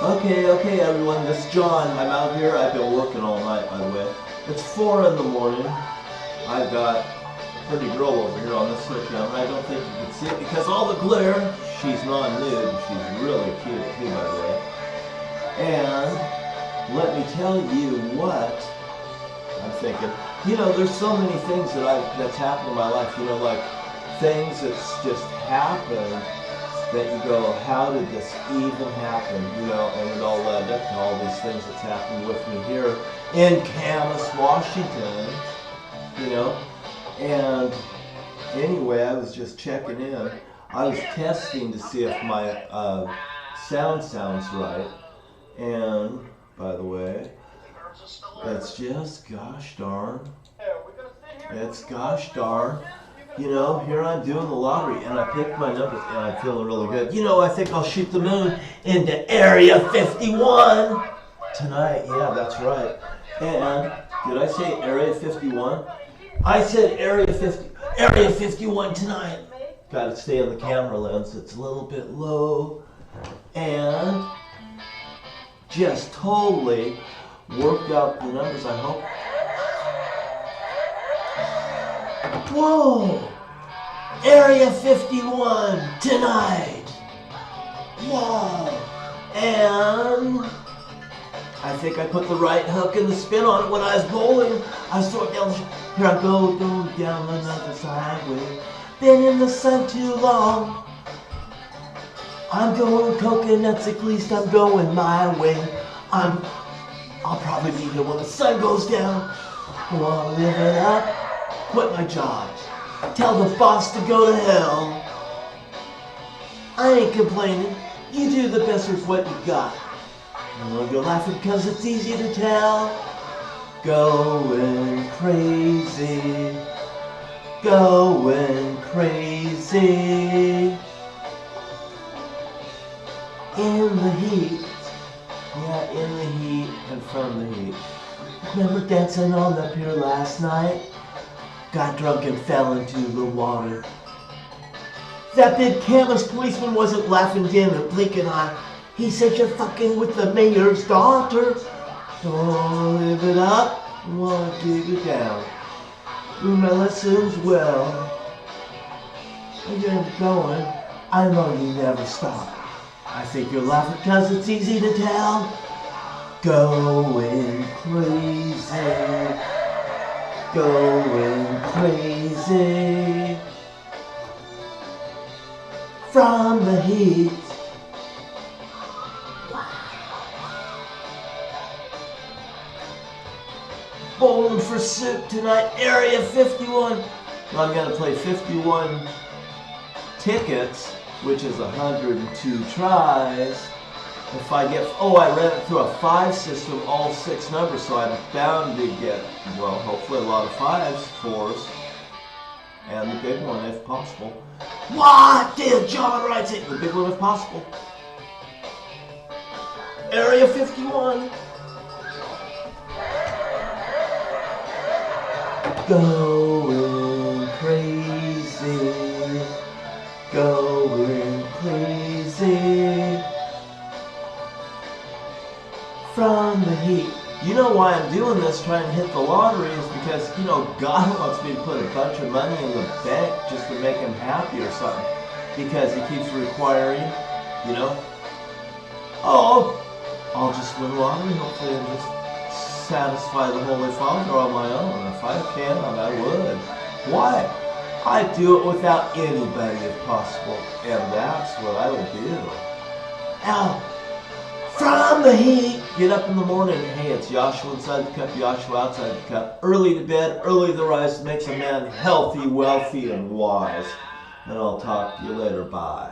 Okay, everyone, this is John. I'm out here. I've been working all night, by the way. It's 4 in the morning. I've got a pretty girl over here on this hood camera. I don't think you can see it because all the glare. She's non-nude. She's really cute, too, by the way. And let me tell you what I'm thinking. You know, there's so many things that's happened in my life. You know, like things that's just happened that you go, how did this even happen? You know, and it all led up to all these things that's happened with me here in Camas, Washington. You know, and anyway, I was just checking in. I was testing to see if my sound sounds right. And by the way, it's just gosh darn. It's gosh darn. You know, here I'm doing the lottery, and I picked my numbers, and I'm feeling really good. You know, I think I'll shoot the moon into Area 51 tonight. Yeah, that's right. And did I say Area 51? I said Area 51 tonight. Got to stay on the camera lens. It's a little bit low, and just totally worked out the numbers. I hope. Whoa! Area 51 tonight! Whoa! And I think I put the right hook and the spin on it when I was bowling. I was throwing down the here I go down another highway. Been in the sun too long. I'm going coconuts, at least I'm going my way. I'll probably be here when the sun goes down. Wanna live it up? Quit my job. Tell the boss to go to hell. I ain't complaining. You do the best with what you got. You're laughing because it's easy to tell. Going crazy. Going crazy. In the heat. Yeah, in the heat and from the heat. Remember dancing on the pier last night? Got drunk and fell into the water. That big Camas policeman wasn't laughing dim and blinking eye. He said you're fucking with the mayor's daughter. Don't live it up, wanna dig it down. Do my lessons well. You're going, I know you never stop. I think you're laughing because it's easy to tell. Going crazy. Going crazy from the heat. Bowling for soup tonight, Area 51. I'm gonna play 51 tickets, which is 102 tries. If I get, I ran it through a 5 system, all 6 numbers, so I'm bound to get, well, hopefully a lot of 5s, 4s, and the big one if possible. What did John Wright say? The big one if possible. Area 51. Going crazy. Going crazy. From the heat. You know why I'm doing this, trying to hit the lottery, is because, you know, God wants me to put a bunch of money in the bank just to make him happy or something. Because he keeps requiring, you know, I'll just win the lottery, hopefully, and just satisfy the Holy Father on my own. If I can, I would. Why? I'd do it without anybody if possible. And that's what I would do. Now, from the heat, get up in the morning. Hey, it's Joshua inside the cup, Joshua outside the cup. Early to bed, early to rise makes a man healthy, wealthy, and wise. And I'll talk to you later. Bye.